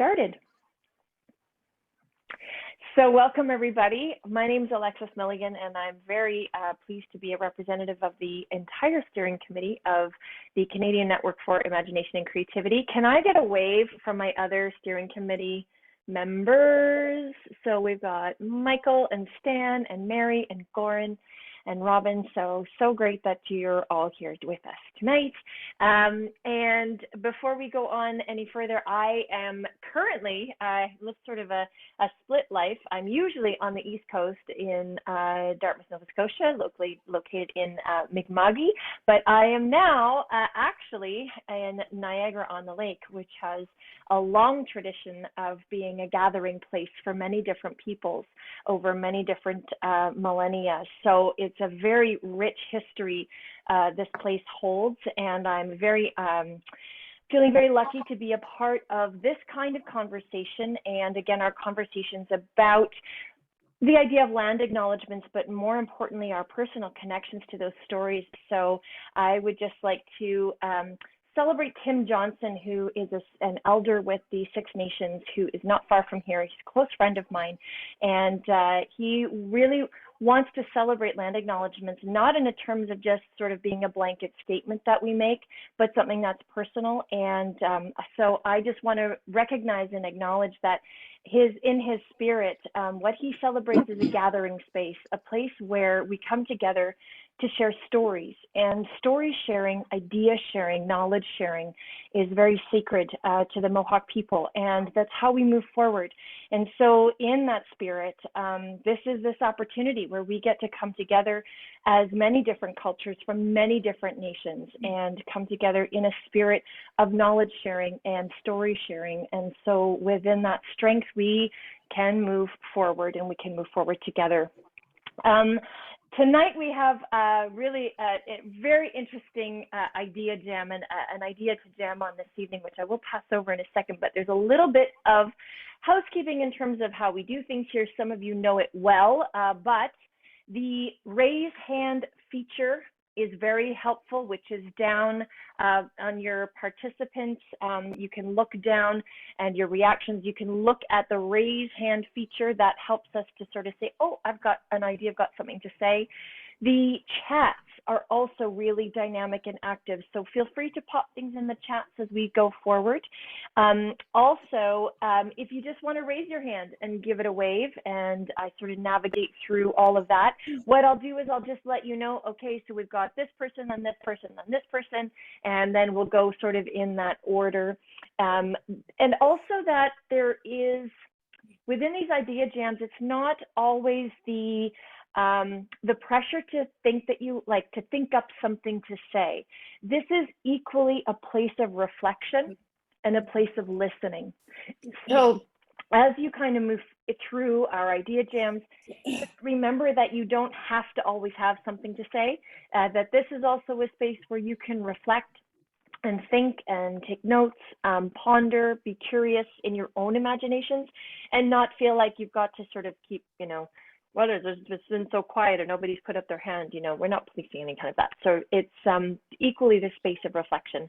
started. So welcome everybody. My name is Alexis Milligan and I'm very pleased to be a representative of the entire steering committee of the Canadian Network for Imagination and Creativity. Can I get a wave from my other steering committee members? So we've got Michael and Stan and Mary and Goran and Robin. So great that you're all here with us tonight. And before we go on any further, I am currently, live sort of a split life. I'm usually on the East Coast in Dartmouth, Nova Scotia, locally located in Mi'kma'ki, but I am now actually in Niagara-on-the-Lake, which has a long tradition of being a gathering place for many different peoples over many different millennia. So it's a very rich history this place holds, and I'm feeling very lucky to be a part of this kind of conversation. And again, our conversations about the idea of land acknowledgements, but more importantly, our personal connections to those stories. So I would just like to celebrate Tim Johnson, who is an elder with the Six Nations, who is not far from here. He's a close friend of mine, and he really wants to celebrate land acknowledgements, not in the terms of just sort of being a blanket statement that we make, but something that's personal. And so I just want to recognize and acknowledge that in his spirit, what he celebrates is a gathering space, a place where we come together to share stories, and story sharing, idea sharing, knowledge sharing is very sacred to the Mohawk people, and that's how we move forward. And so in that spirit, this is this opportunity where we get to come together as many different cultures from many different nations and come together in a spirit of knowledge sharing and story sharing. And so within that strength, we can move forward, and we can move forward together. Tonight we have really a very interesting idea jam and an idea to jam on this evening, which I will pass over in a second, but there's a little bit of housekeeping in terms of how we do things here. Some of you know it well, but the raise hand feature is very helpful, which is down on your participants. You can look down and your reactions. You can look at the raise hand feature. That helps us to sort of say, oh, I've got an idea, I've got something to say. The chats are also really dynamic and active, so feel free to pop things in the chats as we go forward. Also, if you just want to raise your hand and give it a wave, and I sort of navigate through all of that, what I'll do is I'll just let you know, okay, so we've got this person and this person and this person, and then we'll go sort of in that order. And also that there is, within these idea jams, it's not always the pressure to think that you like to think up something to say. This is equally a place of reflection and a place of listening. So as you kind of move through our idea jams, just remember that you don't have to always have something to say, that this is also a space where you can reflect and think and take notes, ponder, be curious in your own imaginations, and not feel like you've got to sort of keep, well, it's been so quiet or nobody's put up their hand, we're not policing any kind of that. So it's equally the space of reflection.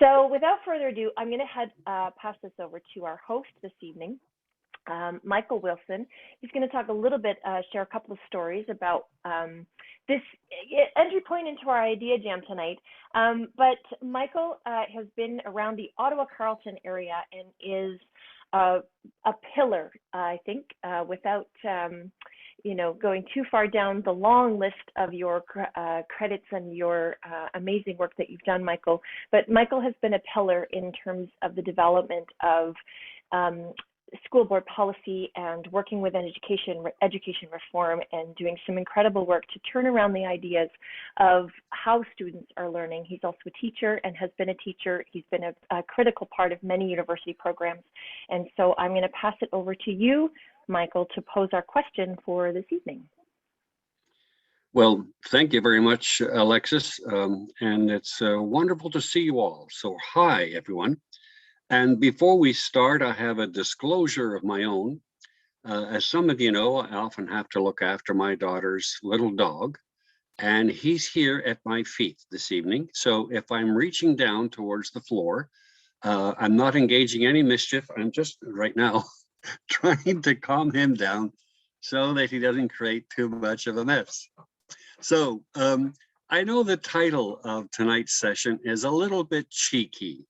So without further ado, I'm going to pass this over to our host this evening, Michael Wilson. He's going to talk a little bit, share a couple of stories about this entry point into our idea jam tonight. But Michael has been around the Ottawa-Carleton area and is a pillar, I think, without going too far down the long list of your credits and your amazing work that you've done, Michael. But Michael has been a pillar in terms of the development of school board policy and working with education reform, and doing some incredible work to turn around the ideas of how students are learning. He's also a teacher and has been a teacher. He's been a critical part of many university programs. And so I'm going to pass it over to you, Michael, to pose our question for this evening. Well, thank you very much, Alexis. And it's wonderful to see you all. So hi, everyone. And before we start, I have a disclosure of my own. As some of you know, I often have to look after my daughter's little dog, and he's here at my feet this evening. So if I'm reaching down towards the floor, I'm not engaging any mischief. I'm just right now trying to calm him down so that he doesn't create too much of a mess. So I know the title of tonight's session is a little bit cheeky.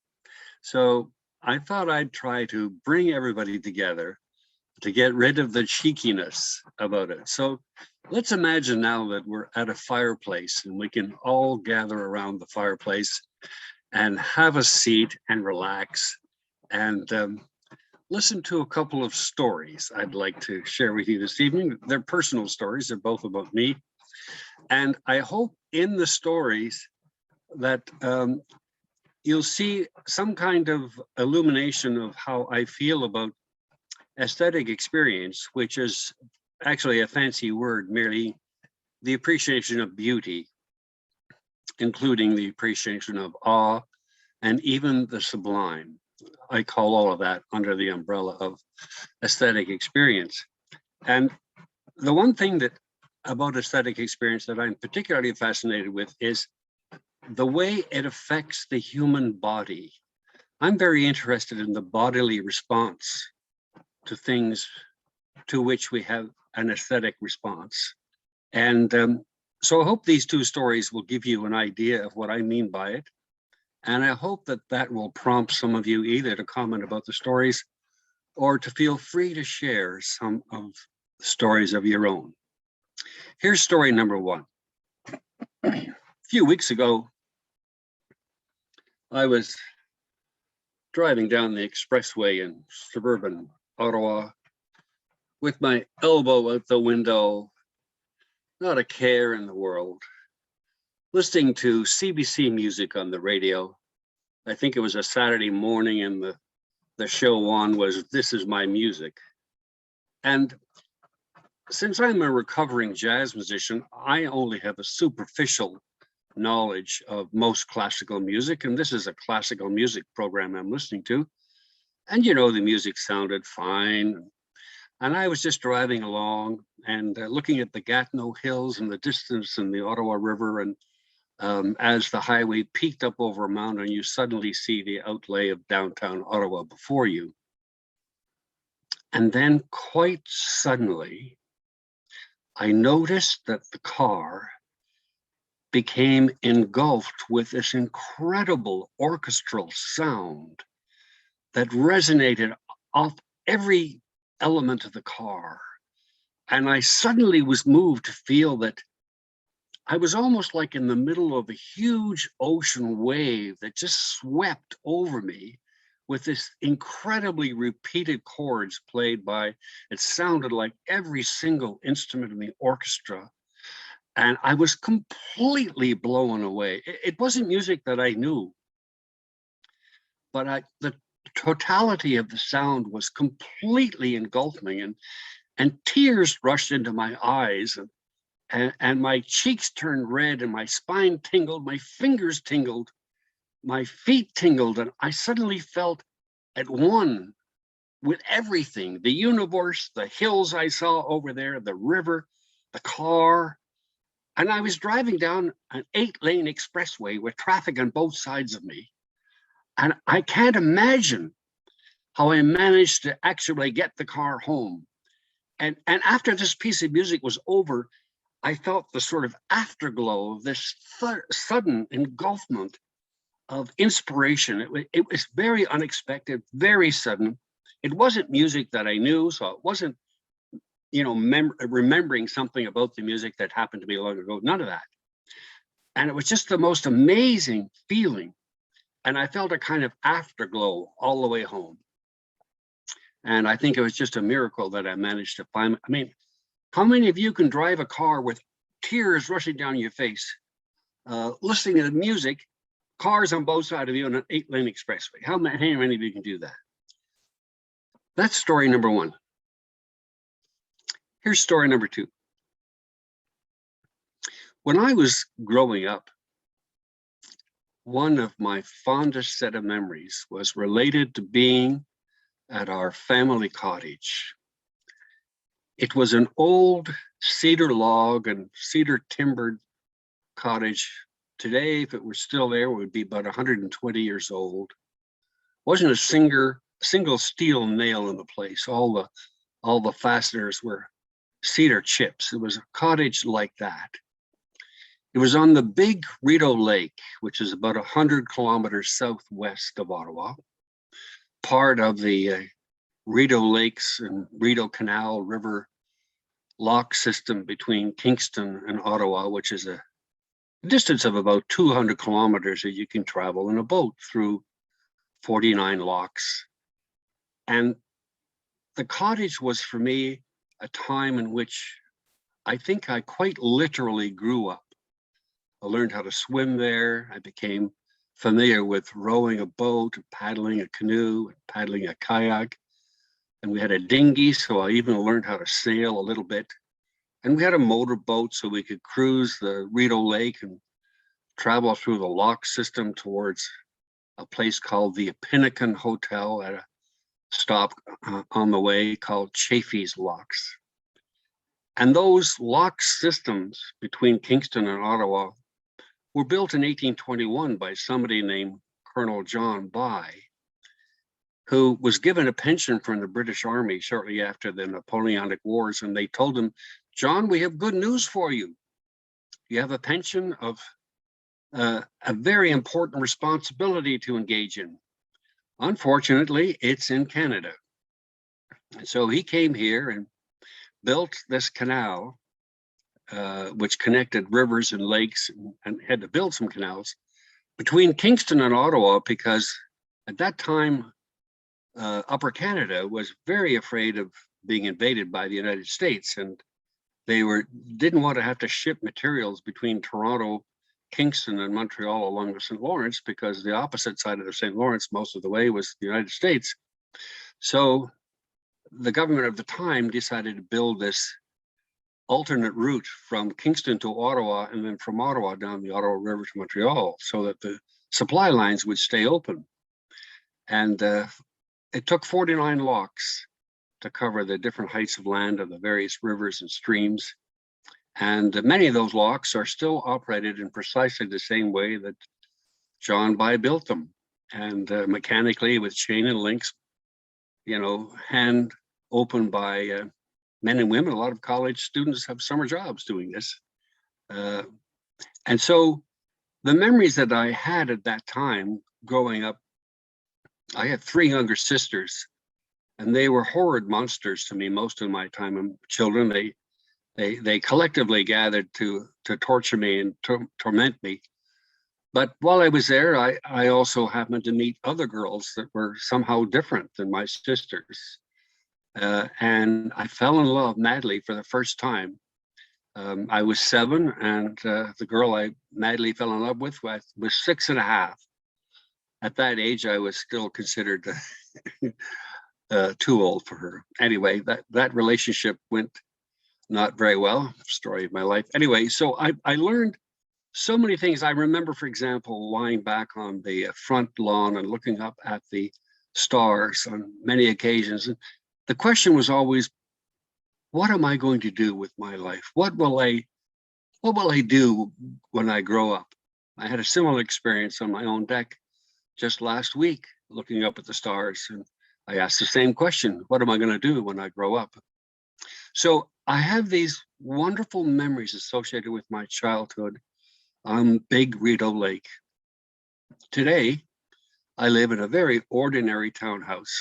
So I thought I'd try to bring everybody together to get rid of the cheekiness about it. So let's imagine now that we're at a fireplace and we can all gather around the fireplace and have a seat and relax and listen to a couple of stories I'd like to share with you this evening. They're personal stories, they're both about me. And I hope in the stories that you'll see some kind of illumination of how I feel about aesthetic experience, which is actually a fancy word, merely the appreciation of beauty, including the appreciation of awe and even the sublime. I call all of that under the umbrella of aesthetic experience. And the one thing that about aesthetic experience that I'm particularly fascinated with is the way it affects the human body. I'm very interested in the bodily response to things to which we have an aesthetic response. And so I hope these two stories will give you an idea of what I mean by it. And I hope that that will prompt some of you either to comment about the stories or to feel free to share some of the stories of your own. Here's story number one. A few weeks ago, I was driving down the expressway in suburban Ottawa with my elbow out the window, not a care in the world, listening to CBC music on the radio. I think it was a Saturday morning and the show on was This Is My Music. And since I'm a recovering jazz musician, I only have a superficial knowledge of most classical music, and this is a classical music program I'm listening to. And you know, the music sounded fine. And I was just driving along and looking at the Gatineau Hills in the distance and the Ottawa River. And as the highway peaked up over a mountain, you suddenly see the outlay of downtown Ottawa before you. And then quite suddenly, I noticed that the car became engulfed with this incredible orchestral sound that resonated off every element of the car. And I suddenly was moved to feel that I was almost like in the middle of a huge ocean wave that just swept over me with this incredibly repeated chords played by, it sounded like every single instrument in the orchestra. And I was completely blown away. It wasn't music that I knew, but the totality of the sound was completely engulfing, and tears rushed into my eyes, and my cheeks turned red, and my spine tingled, my fingers tingled, my feet tingled, and I suddenly felt at one with everything, the universe, the hills I saw over there, the river, the car. And I was driving down an 8-lane expressway with traffic on both sides of me. And I can't imagine how I managed to actually get the car home. And after this piece of music was over, I felt the sort of afterglow of this sudden engulfment of inspiration. It was very unexpected, very sudden. It wasn't music that I knew, so it wasn't, you know, remembering something about the music that happened to me long ago, none of that. And it was just the most amazing feeling. And I felt a kind of afterglow all the way home. And I think it was just a miracle that I managed to find. I mean, how many of you can drive a car with tears rushing down your face, listening to the music, cars on both sides of you on an 8-lane expressway? How many of you can do that? That's story number one. Here's story number two. When I was growing up, one of my fondest set of memories was related to being at our family cottage. It was an old cedar log and cedar timbered cottage. Today, if it were still there, it would be about 120 years old. wasn't a single steel nail in the place. All the fasteners were cedar chips. It was a cottage like that. It was on the big Rideau Lake, which is about 100 kilometers southwest of Ottawa, part of the Rideau Lakes and Rideau Canal River lock system between Kingston and Ottawa, which is a distance of about 200 kilometers that you can travel in a boat through 49 locks. And the cottage was for me a time in which I think I quite literally grew up. I learned how to swim there. I became familiar with rowing a boat, paddling a canoe, paddling a kayak. And we had a dinghy, so I even learned how to sail a little bit. And we had a motorboat so we could cruise the Rideau Lake and travel through the lock system towards a place called the Pinnakin Hotel at a stop on the way called Chaffee's Locks. And those lock systems between Kingston and Ottawa were built in 1821 by somebody named Colonel John By, who was given a pension from the British Army shortly after the Napoleonic Wars. And they told him, John, we have good news for you. You have a pension of a very important responsibility to engage in. Unfortunately, it's in Canada. And so he came here and built this canal, which connected rivers and lakes, and had to build some canals between Kingston and Ottawa, because at that time, Upper Canada was very afraid of being invaded by the United States, and they didn't want to have to ship materials between Toronto, Kingston, and Montreal along the St. Lawrence, because the opposite side of the St. Lawrence most of the way was the United States. So the government of the time decided to build this alternate route from Kingston to Ottawa, and then from Ottawa down the Ottawa River to Montreal, so that the supply lines would stay open. And it took 49 locks to cover the different heights of land of the various rivers and streams. And many of those locks are still operated in precisely the same way that John By built them, and mechanically with chain and links, hand opened by men and women. A lot of college students have summer jobs doing this. And so the memories that I had at that time growing up, I had 3 younger sisters, and they were horrid monsters to me most of my time. And children, they collectively gathered to torture me and torment me. But while I was there, I also happened to meet other girls that were somehow different than my sisters. And I fell in love madly for the first time. I was 7, and the girl I madly fell in love with was 6.5. At that age, I was still considered too old for her. Anyway, that relationship went not very well. Story of my life. Anyway, so I learned so many things. I remember, for example, lying back on the front lawn and looking up at the stars on many occasions. And the question was always, what am I going to do with my life? What will I do when I grow up? I had a similar experience on my own deck just last week, looking up at the stars, and I asked the same question: what am I going to do when I grow up? So I have these wonderful memories associated with my childhood on Big Rideau Lake. Today, I live in a very ordinary townhouse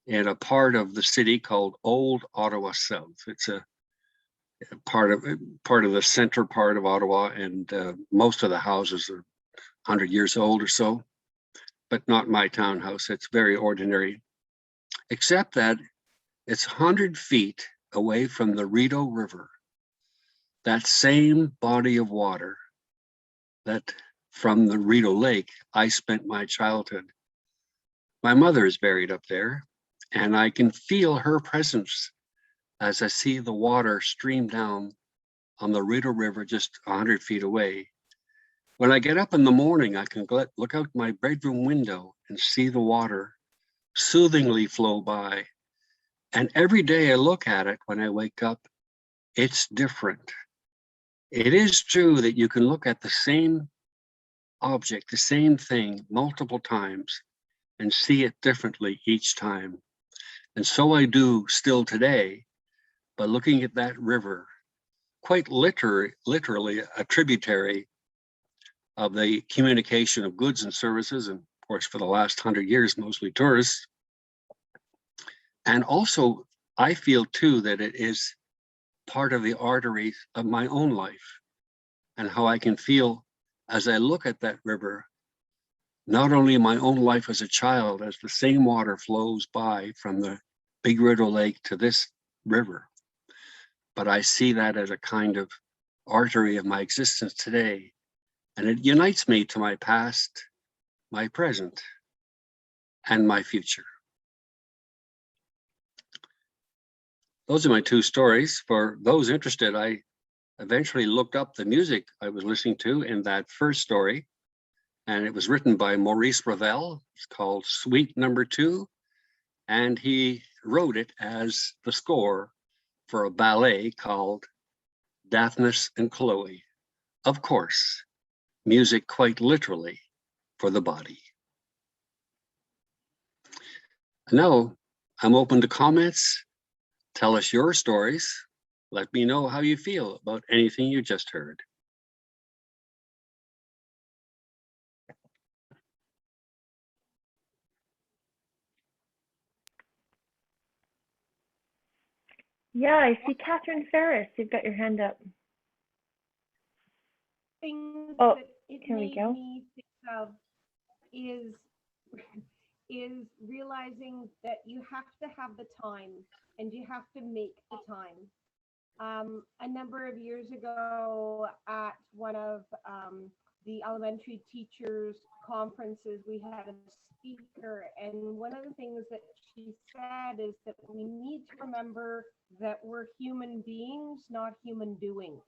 in a part of the city called Old Ottawa South. It's a part of the center part of Ottawa, and most of the houses are 100 years old or so, but not my townhouse. It's very ordinary, except that it's 100 feet away from the Rideau River, that same body of water that from the Rideau Lake I spent my childhood. My mother is buried up there, and I can feel her presence as I see the water stream down on the Rideau River just 100 feet away. When I get up in the morning, I can look out my bedroom window and see the water soothingly flow by. And every day I look at it when I wake up, it's different. It is true that you can look at the same object, the same thing multiple times, and see it differently each time. And so I do still today by looking at that river, quite literally a tributary of the communication of goods and services, and of course for the last 100 years, mostly tourists. And also, I feel too that it is part of the arteries of my own life, and how I can feel as I look at that river, not only in my own life as a child, as the same water flows by from the Big Rideau Lake to this river, but I see that as a kind of artery of my existence today. And it unites me to my past, my present, and my future. Those are my two stories. For those interested, I eventually looked up the music I was listening to in that first story, and it was written by Maurice Ravel. It's called Suite Number 2, and he wrote it as the score for a ballet called Daphnis and Chloe. Of course, music quite literally for the body. Now, I'm open to comments. Tell us your stories. Let me know how you feel about anything you just heard. Yeah, I see Catherine Ferris. You've got your hand up. Things Oh, that it here we made go. me think of is realizing that you have to have the time and you have to make the time. A number of years ago at one of the elementary teachers conferences, we had a speaker, and one of the things that she said is that we need to remember that we're human beings, not human doings.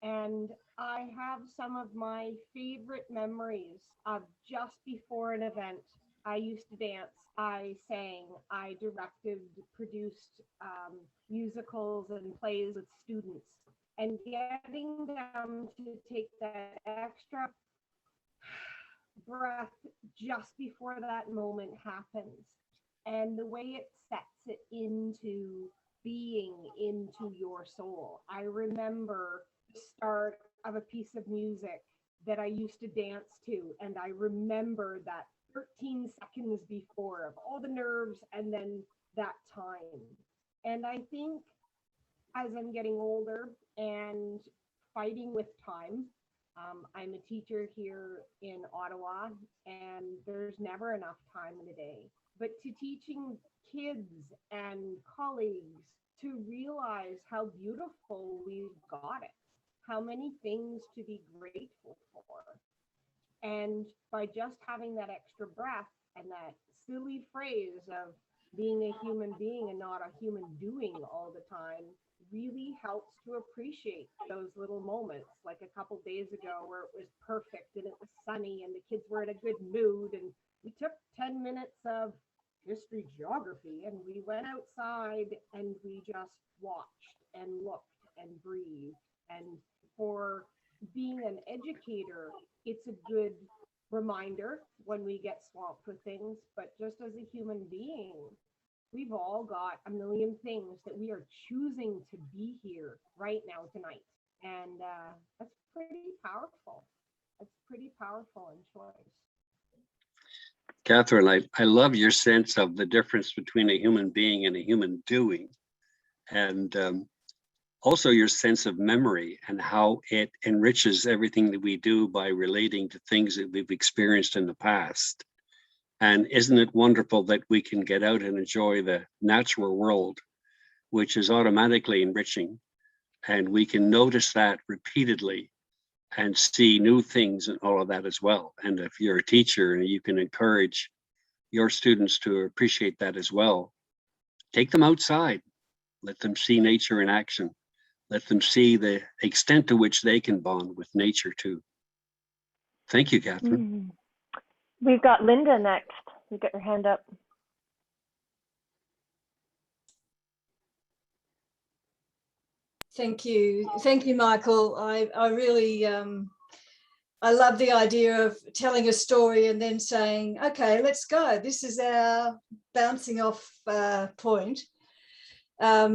And I have some of my favorite memories of just before an event. I used to dance, I sang, I directed, produced musicals and plays with students. And getting them to take that extra breath just before that moment happens, and the way it sets it into being into your soul. I remember the start of a piece of music that I used to dance to, and I remember that 13 seconds before of all the nerves and then that time. And I think as I'm getting older and fighting with time, I'm a teacher here in Ottawa, and there's never enough time in a day. But to teaching kids and colleagues to realize how beautiful we've got it, how many things to be grateful for. And by just having that extra breath and that silly phrase of being a human being and not a human doing all the time really helps to appreciate those little moments. Like a couple days ago where it was perfect and it was sunny and the kids were in a good mood, and we took 10 minutes of history geography and we went outside and we just watched and looked and breathed. And for being an educator, it's a good reminder when we get swamped with things, but just as a human being, we've all got a million things that we are choosing to be here right now tonight. And that's pretty powerful. That's pretty powerful in choice. Catherine, I love your sense of the difference between a human being and a human doing. And also your sense of memory and how it enriches everything that we do by relating to things that we've experienced in the past. And isn't it wonderful that we can get out and enjoy the natural world, which is automatically enriching, and we can notice that repeatedly and see new things and all of that as well. And if you're a teacher and you can encourage your students to appreciate that as well, take them outside, let them see nature in action. Let them see the extent to which they can bond with nature too. Thank you, Catherine. We've got Linda next. You've got your hand up. Thank you, Michael. I really I love the idea of telling a story and then saying, okay, let's go. This is our bouncing off point. I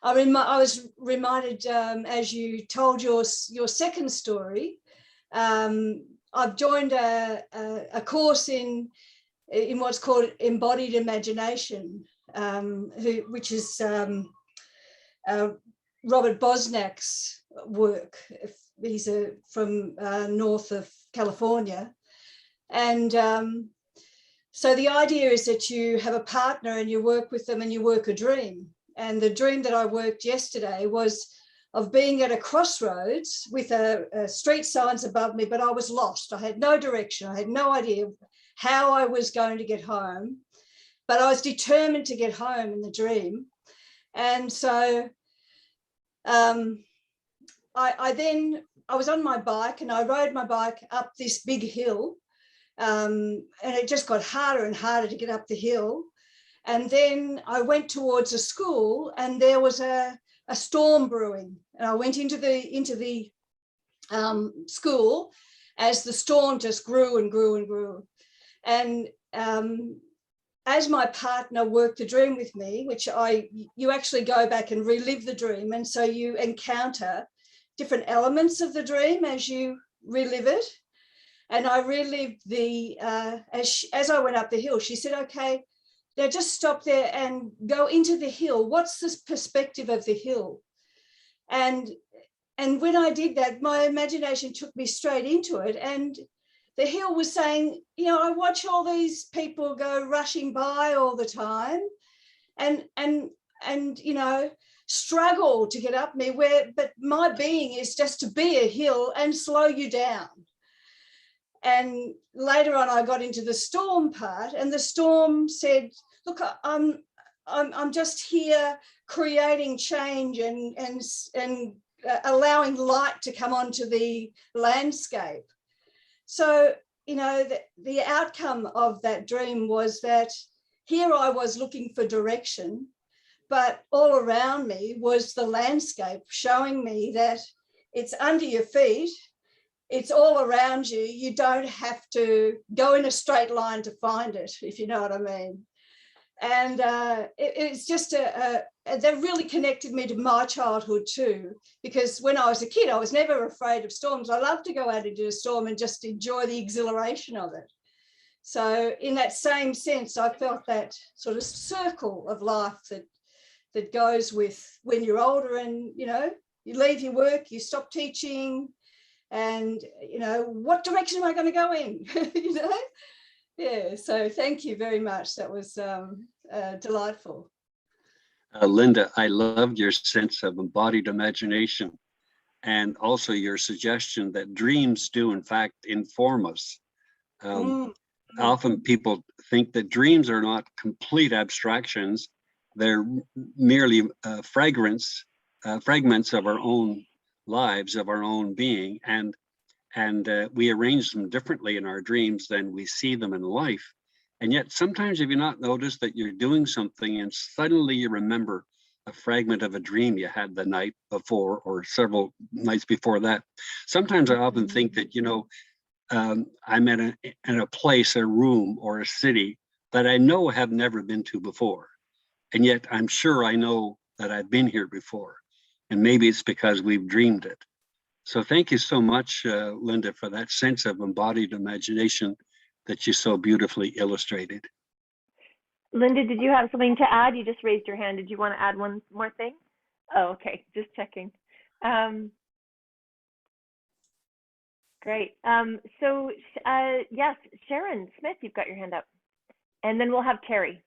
was reminded as you told your second story, I've joined a course in what's called Embodied Imagination, which is Robert Bosnak's work. He's from north of California. And so the idea is that you have a partner and you work with them and you work a dream. And the dream that I worked yesterday was of being at a crossroads with a street signs above me, but I was lost. I had no direction. I had no idea how I was going to get home, but I was determined to get home in the dream. And so I was on my bike and I rode my bike up this big hill, and it just got harder and harder to get up the hill. And then I went towards a school and there was a storm brewing. And I went into the school as the storm just grew and grew and grew. And as my partner worked the dream with me, which you actually go back and relive the dream. And so you encounter different elements of the dream as you relive it. And I relived as I went up the hill, she said, okay, now just stop there and go into the hill. What's this perspective of the hill? And when I did that, my imagination took me straight into it. And the hill was saying, you know, I watch all these people go rushing by all the time and you know, struggle to get up me, but my being is just to be a hill and slow you down. And later on, I got into the storm part, and the storm said, look, I'm just here creating change and allowing light to come onto the landscape. So, you know, the outcome of that dream was that here I was looking for direction, but all around me was the landscape showing me that it's under your feet. It's all around you. You don't have to go in a straight line to find it, if you know what I mean. And it's just that really connected me to my childhood too, because when I was a kid, I was never afraid of storms. I loved to go out into a storm and just enjoy the exhilaration of it. So in that same sense, I felt that sort of circle of life that goes with when you're older and, you know, you leave your work, you stop teaching, and, you know, what direction am I going to go in? You know? Yeah, so thank you very much. That was delightful. Linda, I loved your sense of embodied imagination and also your suggestion that dreams do, in fact, inform us. Often people think that dreams are not complete abstractions. They're merely fragments of our own lives, of our own being, and we arrange them differently in our dreams than we see them in life. And yet sometimes, have you not noticed that you're doing something and suddenly you remember a fragment of a dream you had the night before or several nights before that? Sometimes I often think that, you know, I'm in a place, a room, or a city that I know have never been to before, and yet I'm sure I know that I've been here before. And maybe it's because we've dreamed it. So thank you so much, Linda, for that sense of embodied imagination that you so beautifully illustrated. Linda, did you have something to add? You just raised your hand. Did you want to add one more thing? Oh, okay, just checking. Great. Yes, Sharon Smith, you've got your hand up. And then we'll have Terry.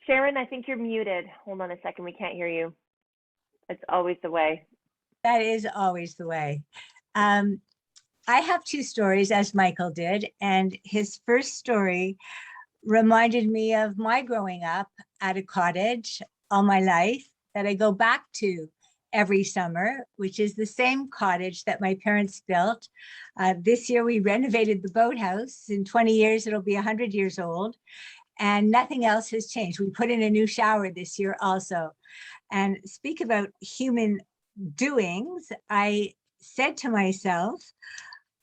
Sharon, I think you're muted. Hold on a second, we can't hear you. It's always the way. That is always the way. I have two stories, as Michael did, and his first story reminded me of my growing up at a cottage all my life that I go back to every summer, which is the same cottage that my parents built. This year we renovated the boathouse. In 20 years, it'll be 100 years old. And nothing else has changed. We put in a new shower this year also. And speak about human doings, I said to myself,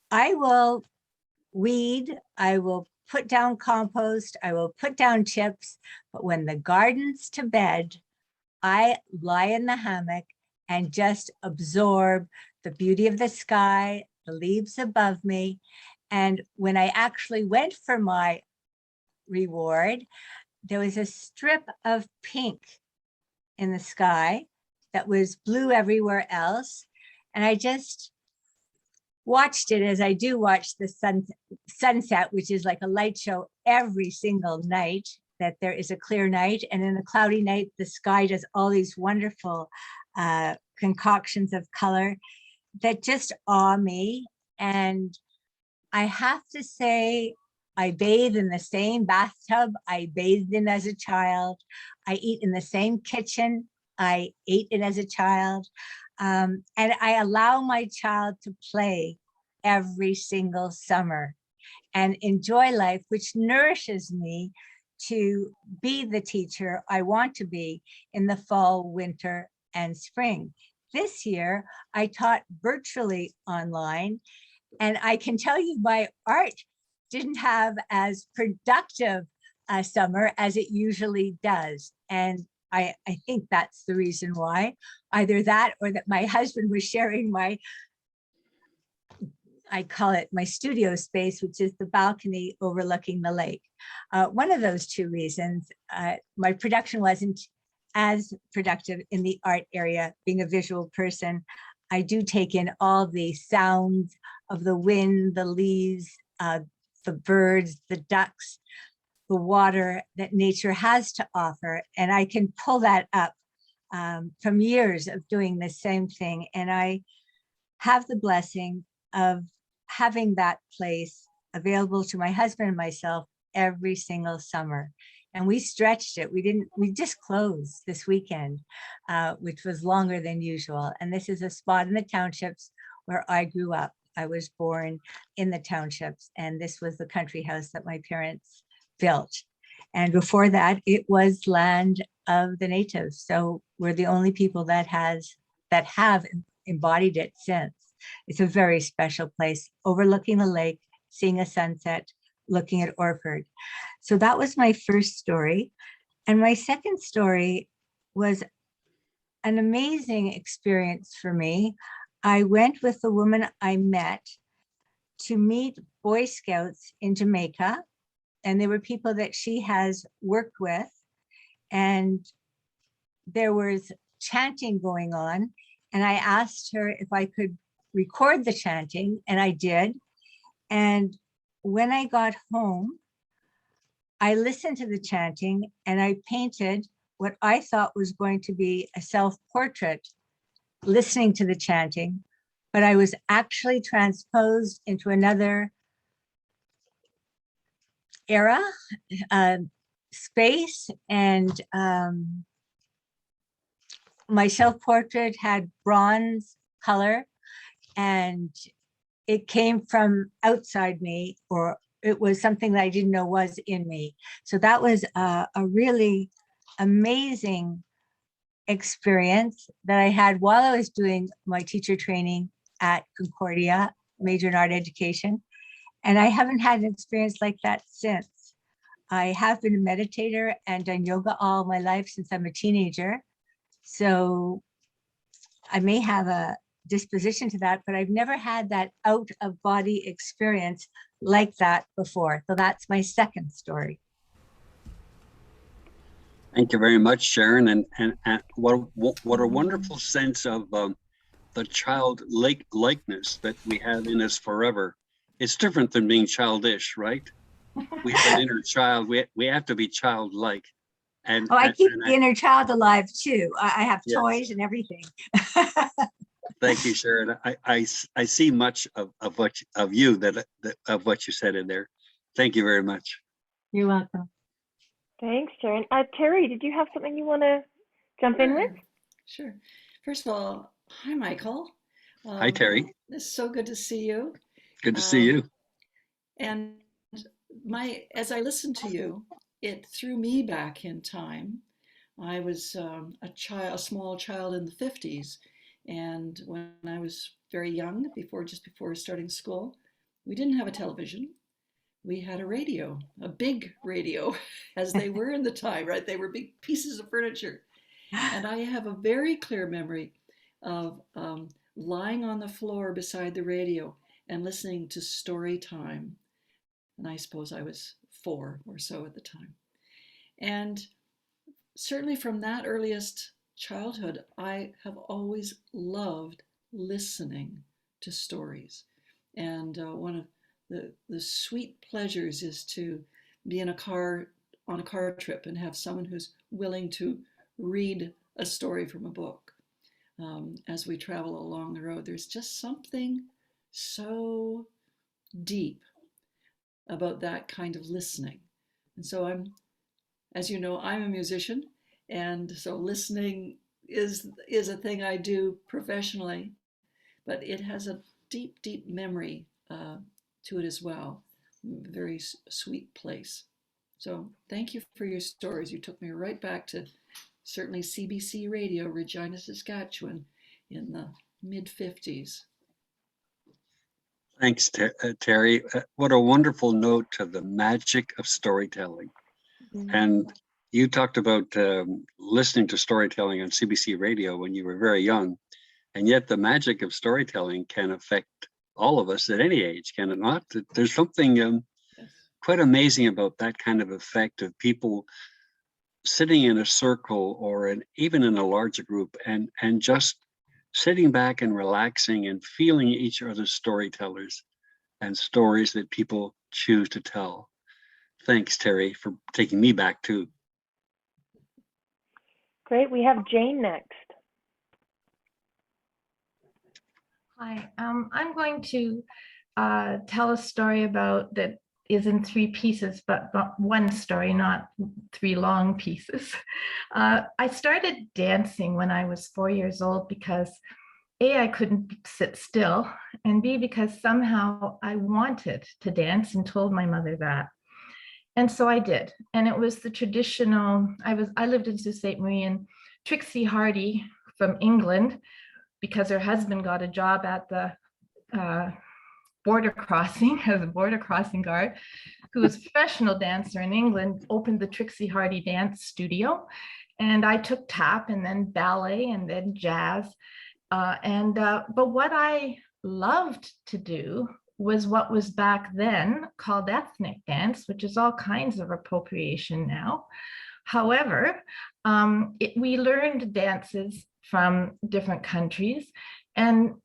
I will weed, I will put down compost, I will put down chips, but when the garden's to bed, I lie in the hammock and just absorb the beauty of the sky, the leaves above me. And when I actually went for my reward, there was a strip of pink in the sky that was blue everywhere else. And I just watched it as I do watch the sunset, which is like a light show every single night, that there is a clear night. And in a cloudy night, the sky does all these wonderful concoctions of color that just awe me. And I have to say, I bathe in the same bathtub I bathed in as a child. I eat in the same kitchen I ate in as a child. And I allow my child to play every single summer and enjoy life, which nourishes me to be the teacher I want to be in the fall, winter, and spring. This year, I taught virtually online, and I can tell you my art didn't have as productive a summer as it usually does. And I think that's the reason why. Either that or that my husband was sharing my, I call it my studio space, which is the balcony overlooking the lake. One of those two reasons. My production wasn't as productive in the art area. Being a visual person, I do take in all the sounds of the wind, the leaves, the birds, the ducks, the water that nature has to offer. And I can pull that up from years of doing the same thing. And I have the blessing of having that place available to my husband and myself every single summer. And we stretched it. We just closed this weekend, which was longer than usual. And this is a spot in the townships where I grew up. I was born in the townships, and this was the country house that my parents built. And before that, it was land of the natives. So we're the only people that have embodied it since. It's a very special place, overlooking the lake, seeing a sunset, looking at Orford. So that was my first story. And my second story was an amazing experience for me. I went with the woman I met to meet Boy Scouts in Jamaica. And they were people that she has worked with. And there was chanting going on. And I asked her if I could record the chanting, and I did. And when I got home, I listened to the chanting and I painted what I thought was going to be a self-portrait, listening to the chanting, but I was actually transposed into another era, space, and my self-portrait had bronze color, and it came from outside me, or it was something that I didn't know was in me. So that was a really amazing experience that I had while I was doing my teacher training at Concordia, major in art education. And I haven't had an experience like that since. I have been a meditator and done yoga all my life since I'm a teenager. So I may have a disposition to that, but I've never had that out of body experience like that before. So that's my second story. Thank you very much, Sharon. And what a wonderful sense of the child likeness that we have in us forever. It's different than being childish, right? We have an inner child. We have to be childlike. And I keep the inner child alive too. I have yes. toys and everything. Thank you, Sharon. I see much of what you said in there. Thank you very much. You're welcome. Thanks, Sharon. Terry, did you have something you want to jump in with? Sure. First of all, hi, Michael. Hi, Terry. It's so good to see you. Good to see you. And as I listened to you, it threw me back in time. I was a small child in the 50s, And when I was very young, just before starting school, we didn't have a television. We had a radio, a big radio, as they were in the time, right? They were big pieces of furniture. And I have a very clear memory of lying on the floor beside the radio and listening to story time. And I suppose I was 4 or so at the time. And certainly from that earliest childhood, I have always loved listening to stories. And one of the sweet pleasures is to be in a car on a car trip and have someone who's willing to read a story from a book as we travel along the road. There's just something so deep about that kind of listening. And so as you know, I'm a musician, and so listening is a thing I do professionally, but it has a deep, deep memory to it as well. Very sweet place. So thank you for your stories. You took me right back to certainly CBC Radio, Regina, Saskatchewan, in the mid-50s. Thanks, Terry. What a wonderful note to the magic of storytelling. And you talked about listening to storytelling on CBC Radio when you were very young, and yet the magic of storytelling can affect all of us at any age, can it not? There's something quite amazing about that kind of effect of people sitting in a circle or even in a larger group and just sitting back and relaxing and feeling each other's storytellers and stories that people choose to tell. Thanks, Terry, for taking me back too. Great. We have Jane next. Hi, I'm going to tell a story that is in 3 pieces, but one story, not 3 long pieces. I started dancing when I was 4 years old because A, I couldn't sit still, and B, because somehow I wanted to dance and told my mother that. And so I did. And it was the traditional, I lived in Sault Ste. Marie, and Trixie Hardy from England, because her husband got a job at the border crossing as a border crossing guard, who was a professional dancer in England, opened the Trixie Hardy Dance Studio. And I took tap and then ballet and then jazz. But what I loved to do was what was back then called ethnic dance, which is all kinds of appropriation now. However, we learned dances from different countries. And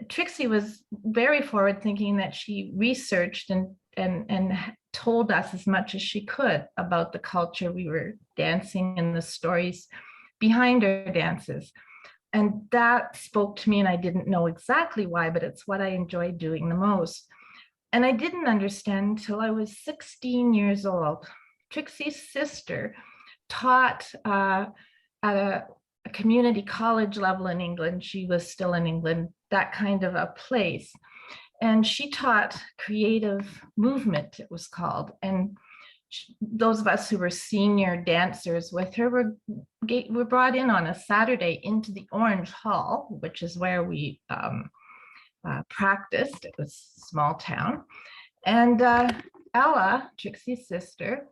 Trixie was very forward thinking that she researched and told us as much as she could about the culture we were dancing and the stories behind her dances. And that spoke to me, and I didn't know exactly why, but it's what I enjoyed doing the most. And I didn't understand until I was 16 years old. Trixie's sister taught at a community college level in England. She was still in England, that kind of a place. And she taught creative movement, it was called. And those of us who were senior dancers with her were brought in on a Saturday into the Orange Hall, which is where we practiced. It was a small town. And Ella, Trixie's sister,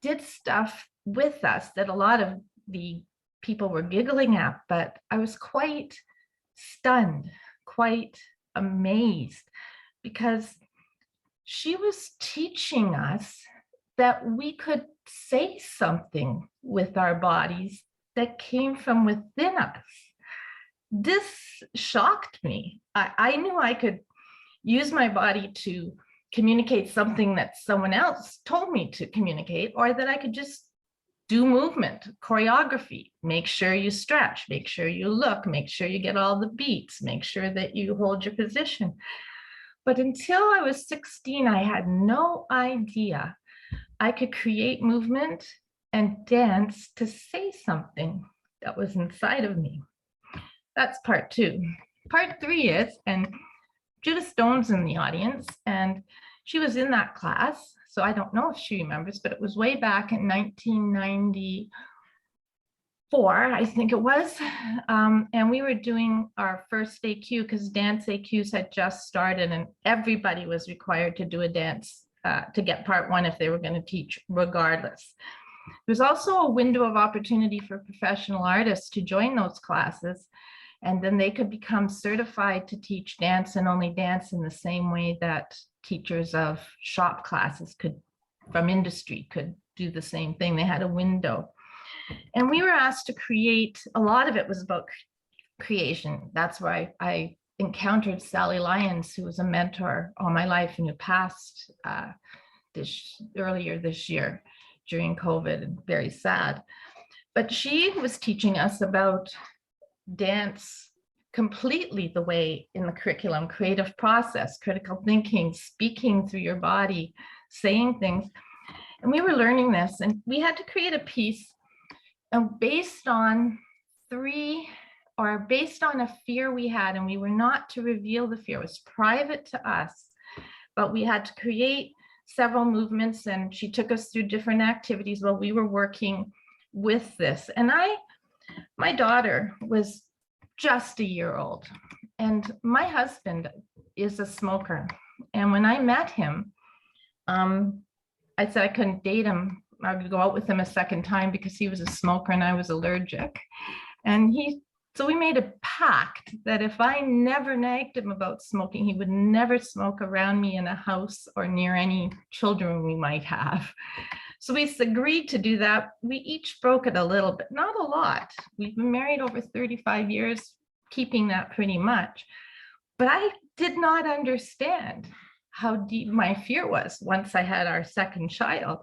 did stuff with us that a lot of the people were giggling at, but I was quite stunned, quite amazed, because she was teaching us that we could say something with our bodies that came from within us. This shocked me. I knew I could use my body to communicate something that someone else told me to communicate, or that I could just do movement, choreography, make sure you stretch, make sure you look, make sure you get all the beats, make sure that you hold your position. But until I was 16, I had no idea I could create movement and dance to say something that was inside of me. That's part 2. Part 3 is, and Judith Stone's in the audience, and she was in that class, so I don't know if she remembers, but it was way back in 1990, 4, I think it was. And we were doing our first AQ because dance AQs had just started and everybody was required to do a dance to get part 1 if they were going to teach regardless. There's also a window of opportunity for professional artists to join those classes, and then they could become certified to teach dance and only dance in the same way that teachers of shop classes from industry could do the same thing. They had a window. And we were asked to create, a lot of it was about creation. That's why I encountered Sally Lyons, who was a mentor all my life and who passed earlier this year during COVID, and very sad. But she was teaching us about dance completely the way in the curriculum, creative process, critical thinking, speaking through your body, saying things. And we were learning this, and we had to create a piece based on a fear we had, and we were not to reveal the fear. It was private to us, but we had to create several movements, and she took us through different activities while we were working with this. And my daughter was just a year old, and my husband is a smoker. And when I met him, I said I couldn't date him. I would go out with him a second time because he was a smoker and I was allergic. And so we made a pact that if I never nagged him about smoking, he would never smoke around me in a house or near any children we might have. So we agreed to do that. We each broke it a little bit, not a lot. We've been married over 35 years, keeping that pretty much. But I did not understand how deep my fear was once I had our second child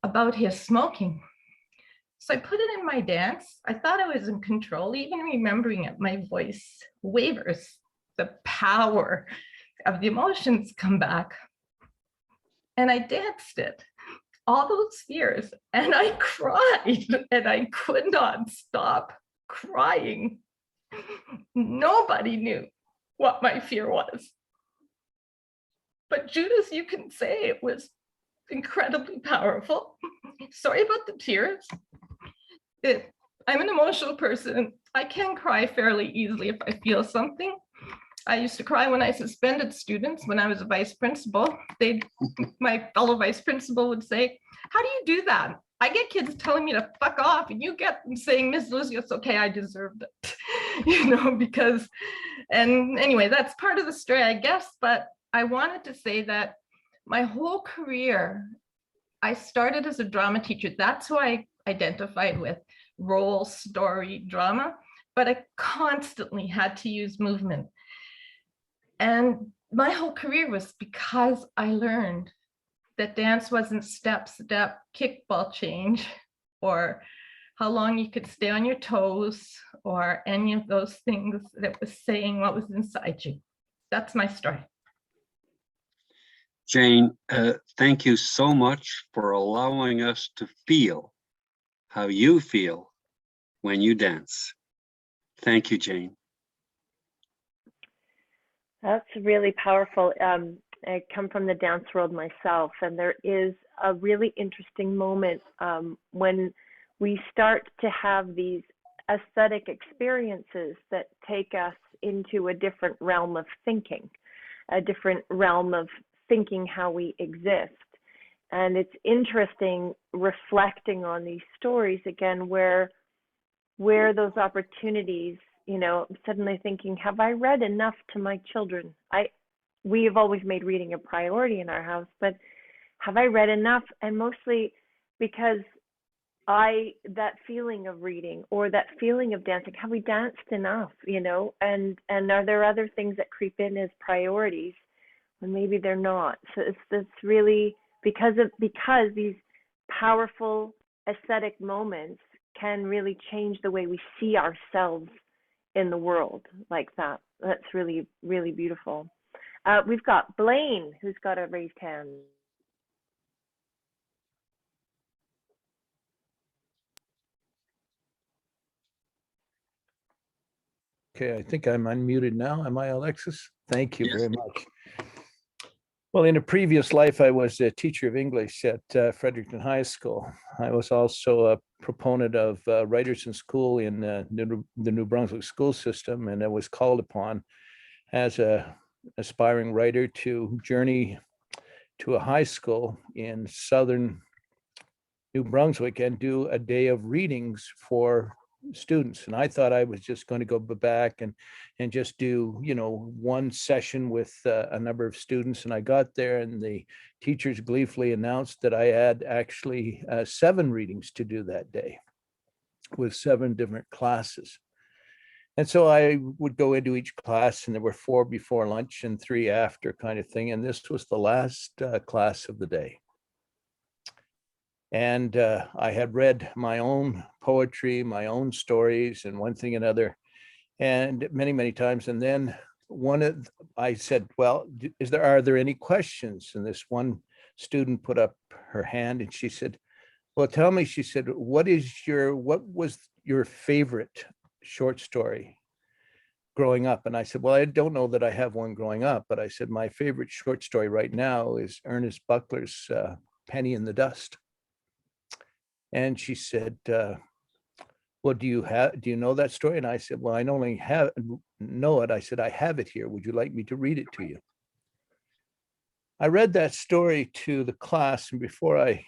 about his smoking. So I put it in my dance. I thought I was in control. Even remembering it, my voice wavers. The power of the emotions come back. And I danced it, all those fears, and I cried, and I could not stop crying. Nobody knew what my fear was. But Judith, you can say it was incredibly powerful. Sorry about the tears. I'm an emotional person. I can cry fairly easily if I feel something. I used to cry when I suspended students when I was a vice principal. My fellow vice principal would say, "How do you do that? I get kids telling me to fuck off, and you get them saying, 'Miss Lucy, it's okay, I deserved it.'" Because, and anyway, that's part of the story, I guess. But I wanted to say that my whole career, I started as a drama teacher. That's who I identified with, role, story, drama, but I constantly had to use movement. And my whole career was because I learned that dance wasn't step, kickball change, or how long you could stay on your toes, or any of those things that was saying what was inside you. That's my story. Jane, thank you so much for allowing us to feel how you feel when you dance. Thank you, Jane. That's really powerful. I come from the dance world myself, and there is a really interesting moment when we start to have these aesthetic experiences that take us into a different realm of thinking, a different realm of thinking how we exist. And it's interesting reflecting on these stories again, where those opportunities, suddenly thinking, have I read enough to my children? We have always made reading a priority in our house, but have I read enough? And mostly because that feeling of reading or that feeling of dancing, have we danced enough, and are there other things that creep in as priorities when maybe they're not? So it's really because these powerful aesthetic moments can really change the way we see ourselves in the world like that. That's really, really beautiful. We've got Blaine, who's got a raised hand. Okay, I think I'm unmuted now. Am I, Alexis? Thank you Yes. very much. Well, in a previous life, I was a teacher of English at Fredericton High School. I was also proponent of writers in school in the New Brunswick school system, and I was called upon as a aspiring writer to journey to a high school in southern New Brunswick and do a day of readings for students. And I thought I was just going to go back and just do, you know, one session with a number of students. And I got there and the teachers gleefully announced that I had actually 7 readings to do that day with 7 different classes. And so I would go into each class, and there were 4 before lunch and 3 after, kind of thing. And this was the last class of the day. And I had read my own poetry, my own stories, and one thing another, and many, many times. And then I said, well, are there any questions? And this one student put up her hand and she said, well, tell me, she said, what was your favorite short story growing up? And I said, well, I don't know that I have one growing up, but I said, my favorite short story right now is Ernest Buckler's Penny in the Dust. And she said, well, do you know that story? And I said, well, I not only know it, I said, I have it here. Would you like me to read it to you? I read that story to the class, and before I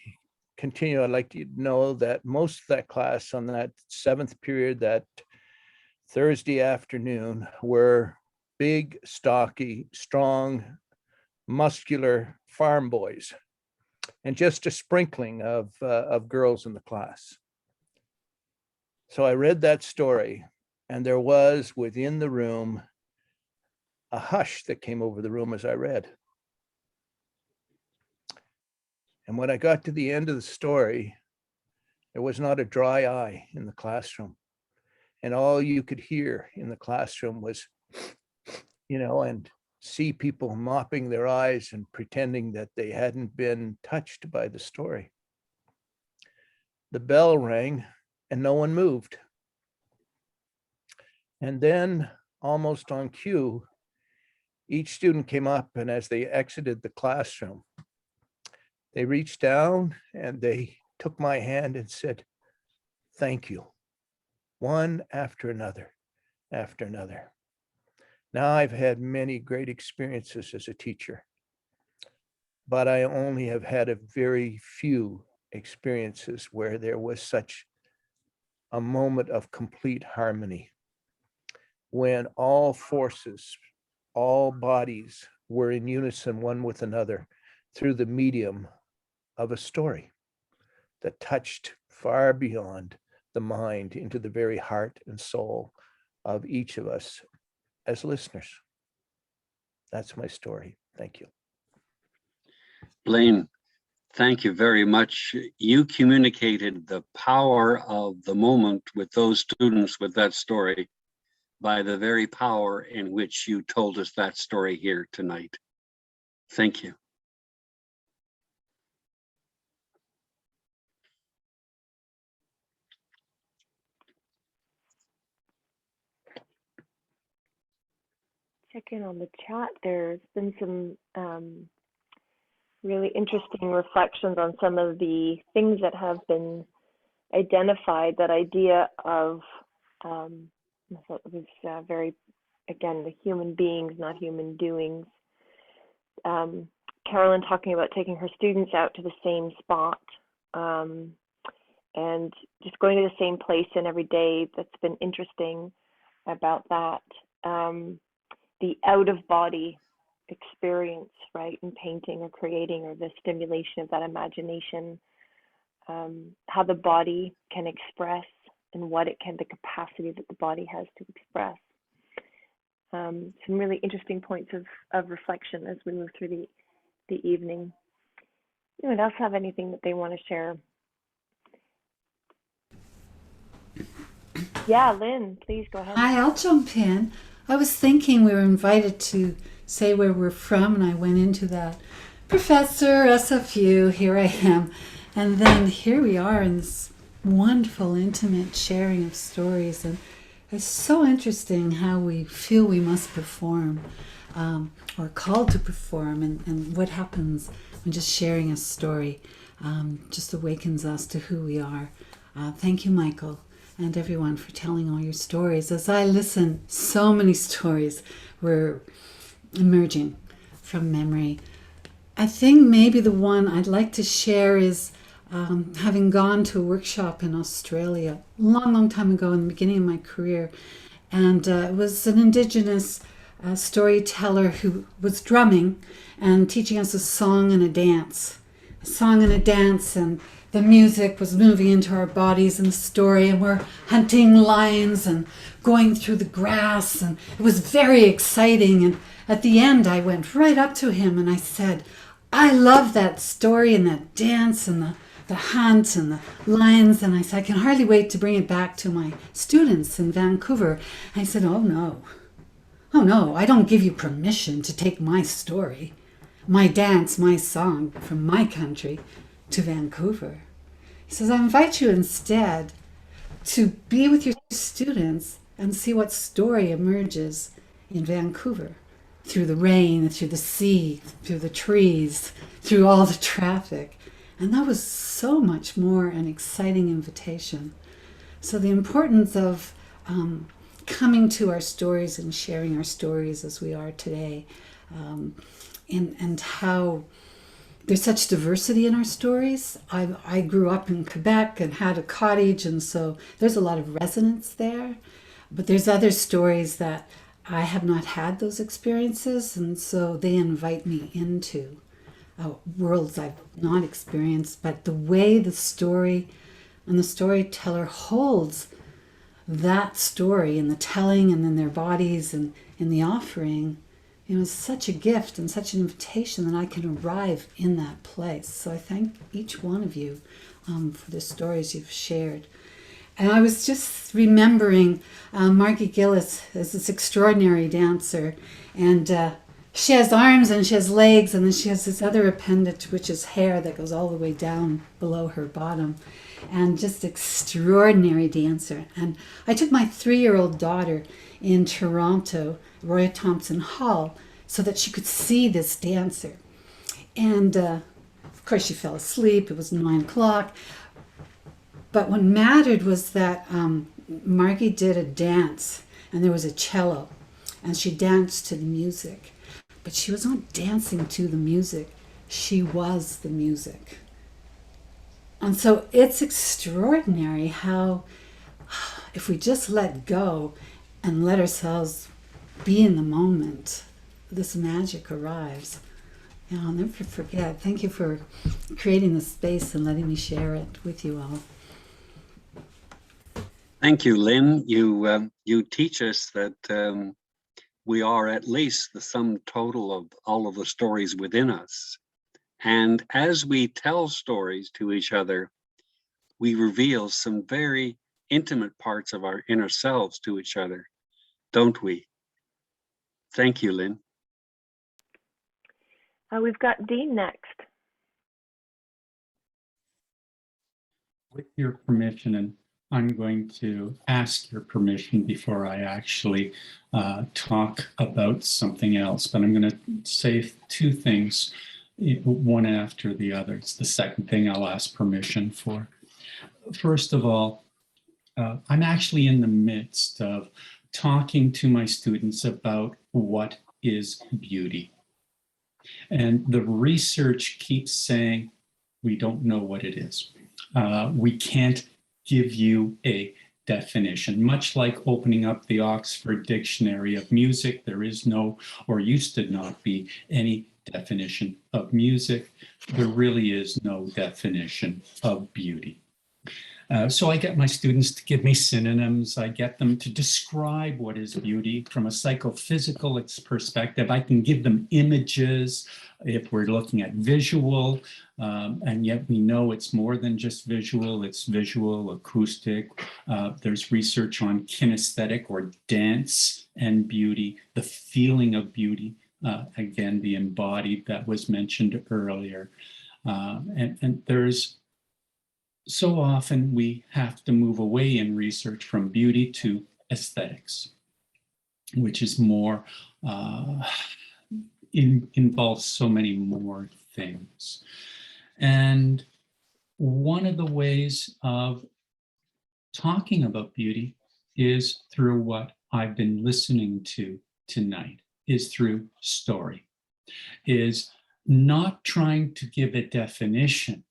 continue, I'd like you to know that most of that class on that 7th period, that Thursday afternoon, were big, stocky, strong, muscular farm boys, and just a sprinkling of girls in the class. So I read that story, and there was within the room a hush that came over the room as I read. And when I got to the end of the story, there was not a dry eye in the classroom. And all you could hear in the classroom was, you know, and see people mopping their eyes and pretending that they hadn't been touched by the story. The bell rang and no one moved. And then, almost on cue, each student came up, and as they exited the classroom, they reached down and they took my hand and said, thank you, one after another, after another. Now, I've had many great experiences as a teacher, but I only have had a very few experiences where there was such a moment of complete harmony, when all forces, all bodies were in unison one with another through the medium of a story that touched far beyond the mind into the very heart and soul of each of us as listeners. That's my story. Thank you. Blaine, thank you very much. You communicated the power of the moment with those students with that story by the very power in which you told us that story here tonight. Thank you. Check in on the chat. There's been some really interesting reflections on some of the things that have been identified. That idea of I thought it was very, again, the human beings, not human doings. Carolyn talking about taking her students out to the same spot and just going to the same place in every day. That's been interesting about that. The out of body experience, right, in painting or creating, or the stimulation of that imagination, how the body can express and the capacity that the body has to express. Some really interesting points of reflection as we move through the evening. Anyone else have anything that they want to share? Yeah, Lynn, please go ahead. Hi, I'll jump in. I was thinking we were invited to say where we're from, and I went into that. Professor, SFU, here I am. And then here we are in this wonderful, intimate sharing of stories. And it's so interesting how we feel we must perform or called to perform, and what happens when just sharing a story just awakens us to who we are. Thank you, Michael, and everyone for telling all your stories. As I listen, so many stories were emerging from memory. I think maybe the one I'd like to share is having gone to a workshop in Australia a long, long time ago in the beginning of my career. And it was an Indigenous storyteller who was drumming and teaching us a song and a dance. A song and a dance, and the music was moving into our bodies and the story, and we're hunting lions and going through the grass, and it was very exciting. And at the end, I went right up to him and I said, I love that story and that dance and the hunt and the lions. And I said, I can hardly wait to bring it back to my students in Vancouver. And I said, oh no, I don't give you permission to take my story, my dance, my song from my country to Vancouver. He says, I invite you instead to be with your students and see what story emerges in Vancouver through the rain, through the sea, through the trees, through all the traffic. And that was so much more an exciting invitation. So the importance of coming to our stories and sharing our stories as we are today, and how there's such diversity in our stories. I grew up in Quebec and had a cottage, and so there's a lot of resonance there. But there's other stories that I have not had those experiences, and so they invite me into worlds I've not experienced. But the way the story and the storyteller holds that story in the telling and in their bodies and in the offering, is such a gift and such an invitation that I can arrive in that place. So I thank each one of you for the stories you've shared. And I was just remembering Margie Gillis is this extraordinary dancer, and she has arms and she has legs, and then she has this other appendage, which is hair that goes all the way down below her bottom, and just extraordinary dancer. And I took my 3-year-old daughter in Toronto, Roy Thompson Hall, so that she could see this dancer. And of course she fell asleep. It was 9 o'clock. But what mattered was that Margie did a dance, and there was a cello, and she danced to the music. But she was not dancing to the music. She was the music. And so it's extraordinary how, if we just let go and let ourselves be in the moment, this magic arrives. I'll never forget. Thank you for creating this space and letting me share it with you all. Thank you, Lynn. You teach us that we are at least the sum total of all of the stories within us. And as we tell stories to each other, we reveal some very intimate parts of our inner selves to each other, don't we? Thank you, Lynn. We've got Dean next. With your permission, and I'm going to ask your permission before I actually talk about something else, but I'm going to say 2 things, one after the other. It's the second thing I'll ask permission for. First of all, I'm actually in the midst of talking to my students about what is beauty. And the research keeps saying we don't know what it is. We can't give you a definition. Much like opening up the Oxford Dictionary of Music, there is no, or used to not be, any definition of music. There really is no definition of beauty. So I get my students to give me synonyms. I get them to describe what is beauty from a psychophysical perspective. I can give them images if we're looking at visual, and yet we know it's more than just visual. It's visual, acoustic. There's research on kinesthetic or dance and beauty, the feeling of beauty. Again, the embodied that was mentioned earlier. And there's so often we have to move away in research from beauty to aesthetics, which is more, involves so many more things. And one of the ways of talking about beauty is through what I've been listening to tonight, is through story, is not trying to give a definition,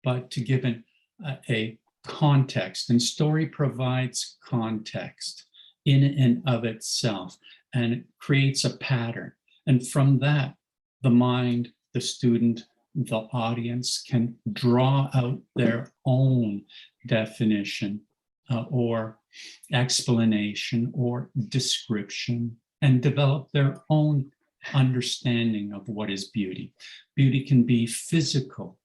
but to give a context. And story provides context in and of itself, and it creates a pattern. And from that, the mind, the student, the audience can draw out their own definition or explanation or description and develop their own understanding of what is beauty. Beauty can be physical.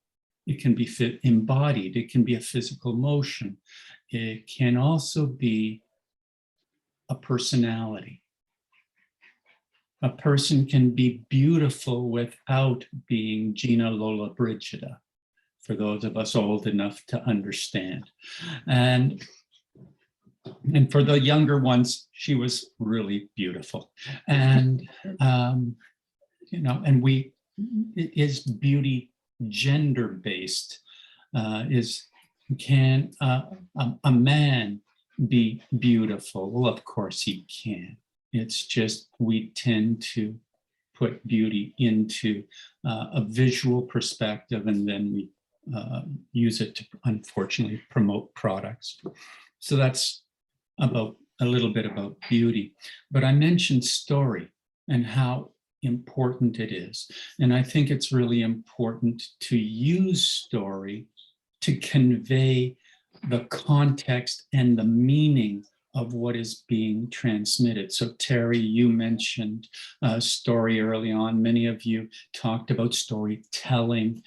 It can be embodied. It can be a physical motion. It can also be a personality. A person can be beautiful without being Gina Lola Brigida, for those of us old enough to understand. And for the younger ones, she was really beautiful. And, and is beauty gender-based? Can a man be beautiful? Well, of course he can. It's just we tend to put beauty into a visual perspective, and then we use it to, unfortunately, promote products. So that's about a little bit about beauty. But I mentioned story and how important it is. And I think it's really important to use story to convey the context and the meaning of what is being transmitted. So Terry, you mentioned story early on. Many of you talked about storytelling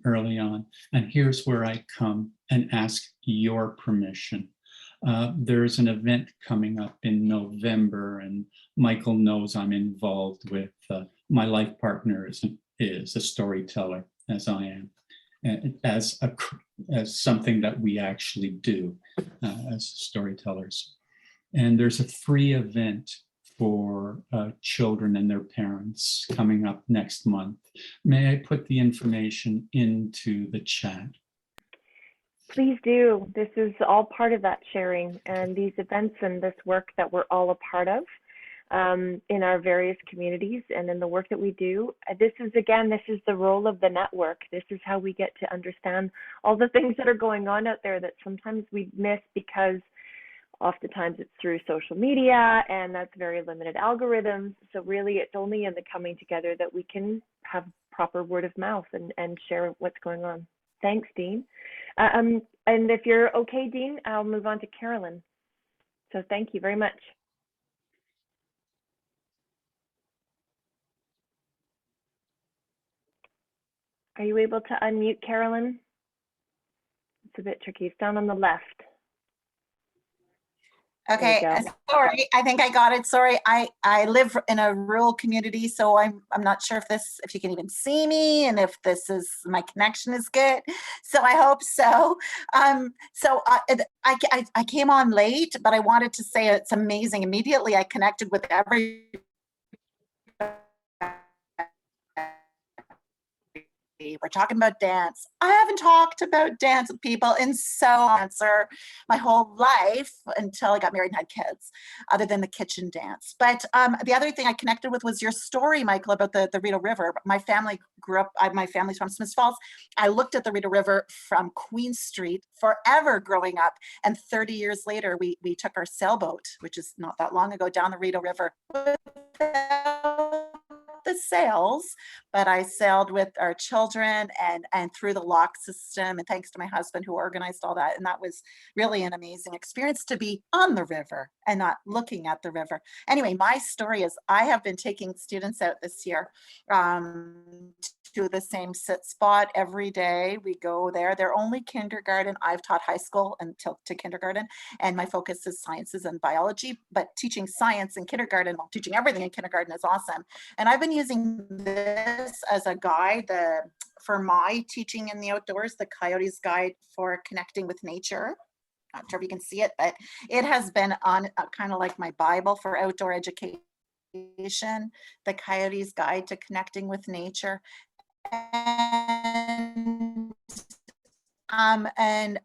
early on. And here's where I come and ask your permission. There's an event coming up in November, and Michael knows I'm involved with, my life partner is a storyteller, as I am, as something that we actually do as storytellers. And there's a free event for children and their parents coming up next month. May I put the information into the chat? Please do. This is all part of that sharing, and these events and this work that we're all a part of in our various communities and in the work that we do. This is the role of the network. This is how we get to understand all the things that are going on out there that sometimes we miss because oftentimes it's through social media, and that's very limited algorithms. So really it's only in the coming together that we can have proper word of mouth and share what's going on. Thanks, Dean. And if you're okay, Dean, I'll move on to Carolyn. So thank you very much. Are you able to unmute, Carolyn? It's a bit tricky. It's down on the left. Okay, sorry, I think I got it. Sorry, I live in a rural community, so I'm not sure if you can even see me, and if my connection is good. So I hope so. I came on late, but I wanted to say it's amazing. Immediately I connected with every. We're talking about dance. I haven't talked about dance with people in my whole life until I got married and had kids, other than the kitchen dance. But the other thing I connected with was your story, Michael, about the Rideau River. My family grew up, my family's from Smiths Falls. I looked at the Rideau River from Queen Street forever growing up. And 30 years later, we took our sailboat, which is not that long ago, down the Rideau River without the sails, but I sailed with our children and through the lock system, and thanks to my husband who organized all that. And that was really an amazing experience to be on the river and not looking at the river. Anyway, my story is I have been taking students out this year to the same sit spot every day. We go there. They're only kindergarten. I've taught high school until to kindergarten, and my focus is sciences and biology, but teaching science in kindergarten, well, teaching everything in kindergarten is awesome. And I've been using this as a guide for my teaching in the outdoors, the Coyotes Guide for Connecting with Nature. Not sure if you can see it, but it has been on kind of like my Bible for outdoor education, the Coyotes Guide to Connecting with Nature. And and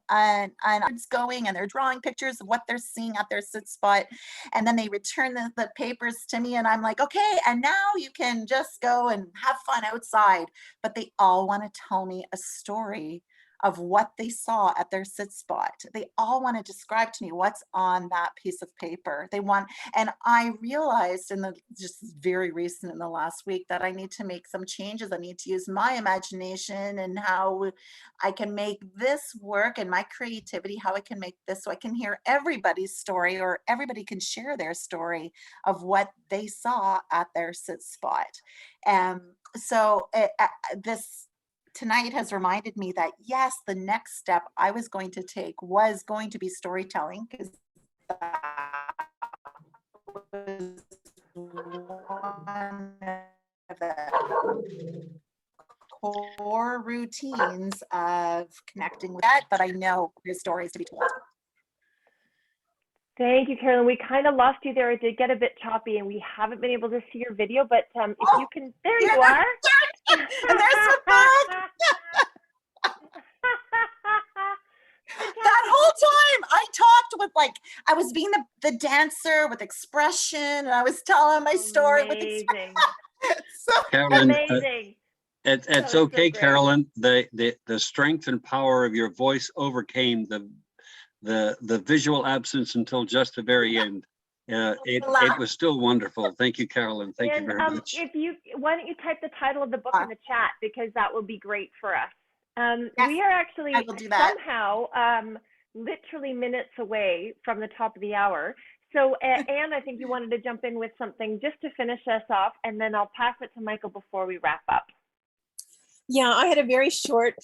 it's going, and they're drawing pictures of what they're seeing at their sit spot, and then they return the papers to me, and I'm like, okay, and now you can just go and have fun outside. But they all want to tell me a story of what they saw at their sit spot. They all want to describe to me what's on that piece of paper. They want, and I realized just very recent in the last week that I need to make some changes. I need to use my imagination and how I can make this work, and my creativity, how I can make this so I can hear everybody's story, or everybody can share their story of what they saw at their sit spot. So this tonight has reminded me that yes, the next step I was going to take was going to be storytelling, because that was one of the core routines of connecting with that, but I know there's stories to be told. Thank you, Carolyn. We kind of lost you there. It did get a bit choppy, and we haven't been able to see your video, but if you can, there you are. And there's the bug. That whole time I talked with, like, I was being the dancer with expression, and I was telling my story with expression. So Carolyn, amazing. It's okay, so Carolyn. The strength and power of your voice overcame the visual absence until just the very end. It was still wonderful. Thank you, Carolyn. Thank you very much. Why don't you type the title of the book in the chat, because that will be great for us. Yes, we are actually somehow literally minutes away from the top of the hour. So Anne, I think you wanted to jump in with something just to finish us off, and then I'll pass it to Michael before we wrap up. Yeah, I had a very short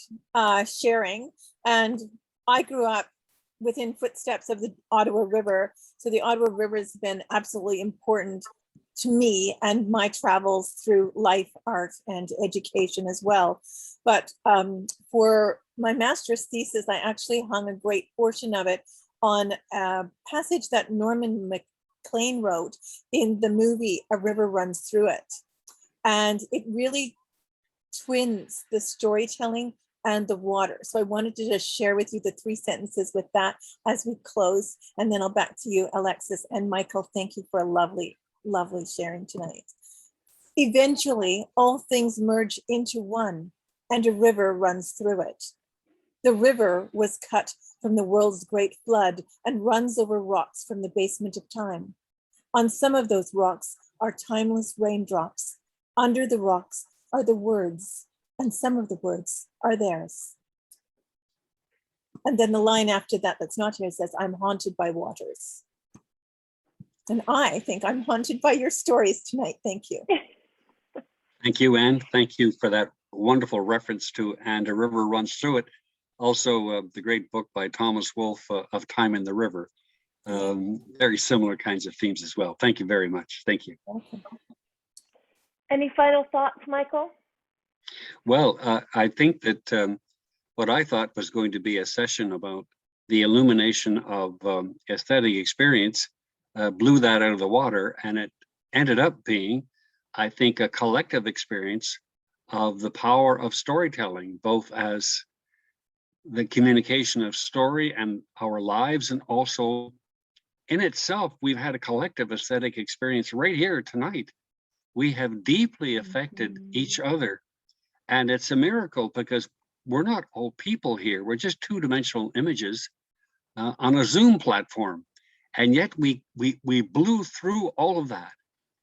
sharing, and I grew up within footsteps of the Ottawa River. So the Ottawa River has been absolutely important to me and my travels through life, art, and education as well. But for my master's thesis, I actually hung a great portion of it on a passage that Norman MacLean wrote in the movie A River Runs Through It. And it really twins the storytelling and the water. So I wanted to just share with you the 3 sentences with that as we close, and then I'll back to you, Alexis and Michael. Thank you for a lovely, lovely sharing tonight. Eventually, all things merge into one, and a river runs through it. The river was cut from the world's great flood and runs over rocks from the basement of time. On some of those rocks are timeless raindrops. Under the rocks are the words, and some of the words are theirs. And then the line after that that's not here says, I'm haunted by waters. And I think I'm haunted by your stories tonight. Thank you. Thank you, Anne. Thank you for that wonderful reference to And a River Runs Through It. Also, the great book by Thomas Wolfe of Time in the River. Very similar kinds of themes as well. Thank you very much. Thank you. Okay. Any final thoughts, Michael? Well, I think that what I thought was going to be a session about the illumination of aesthetic experience blew that out of the water, and it ended up being, I think, a collective experience of the power of storytelling, both as the communication of story and our lives, and also in itself, we've had a collective aesthetic experience right here tonight. We have deeply affected each other. And it's a miracle, because we're not all people here. We're just 2-dimensional images on a Zoom platform. And yet we blew through all of that.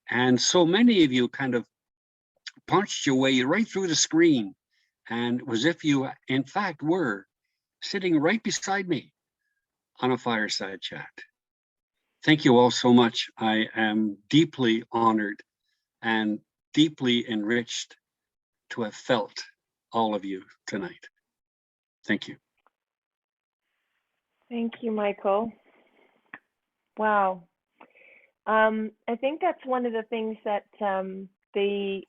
And so many of you kind of punched your way right through the screen. And it was as if you, in fact, were sitting right beside me on a fireside chat. Thank you all so much. I am deeply honored and deeply enriched to have felt all of you tonight. Thank you. Thank you, Michael. Wow. I think that's one of the things that the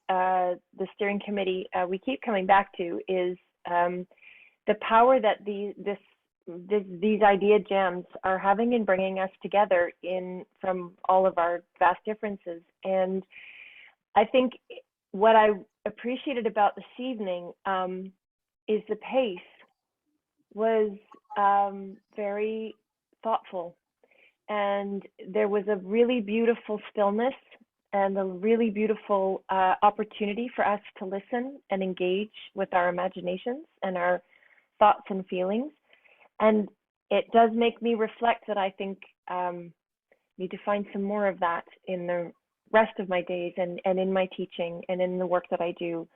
steering committee, we keep coming back to, is the power that these idea gems are having in bringing us together from all of our vast differences. And I think what I appreciated about this evening is the pace was very thoughtful, and there was a really beautiful stillness and a really beautiful opportunity for us to listen and engage with our imaginations and our thoughts and feelings. And it does make me reflect that I think need to find some more of that in the rest of my days and in my teaching and in the work that I do.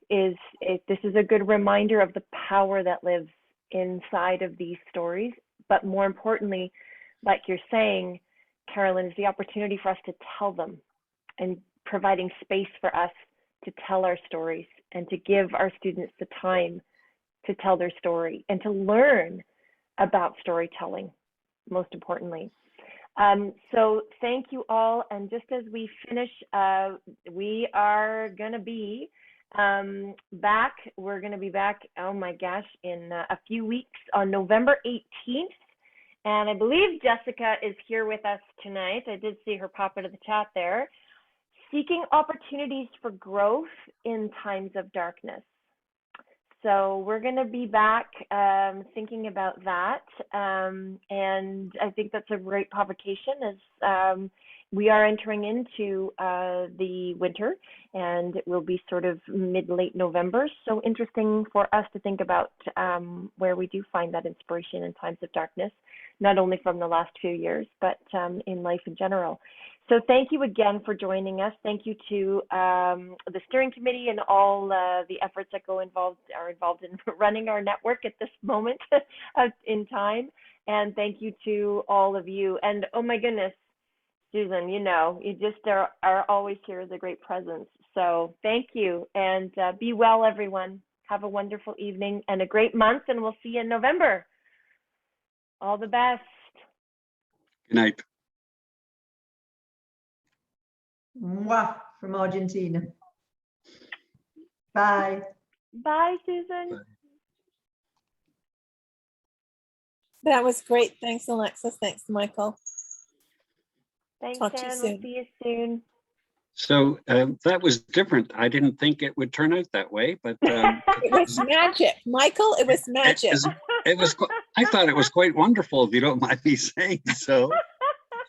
This is a good reminder of the power that lives inside of these stories, but more importantly, like you're saying, Carolyn, is the opportunity for us to tell them and providing space for us to tell our stories and to give our students the time to tell their story and to learn about storytelling, most importantly. So thank you all. And just as we finish, we are going to be back. We're going to be back, oh my gosh, in a few weeks on November 18th. And I believe Jessica is here with us tonight. I did see her pop into the chat there. Seeking opportunities for growth in times of darkness. So we're going to be back thinking about that. And I think that's a great provocation as we are entering into the winter, and it will be sort of mid-late November. So interesting for us to think about where we do find that inspiration in times of darkness, not only from the last few years, but in life in general. So thank you again for joining us. Thank you to the steering committee and all the efforts that are involved in running our network at this moment in time. And thank you to all of you. And oh my goodness, Susan, you know, you just are always here as a great presence. So thank you, and be well, everyone. Have a wonderful evening and a great month, and we'll see you in November. All the best. Good night. Mwah, from Argentina. Bye. Bye, Susan. Bye. That was great. Thanks, Alexis. Thanks, Michael. Thanks, Talk to you Anne. soon. We'll see you soon. So that was different. I didn't think it would turn out that way, but It was magic, Michael. It was magic. It was. I thought it was quite wonderful, if you don't mind me saying so.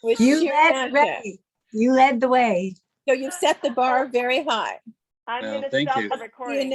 You led the way. So you've set the bar very high. I'm going to Thank stop you. the recording.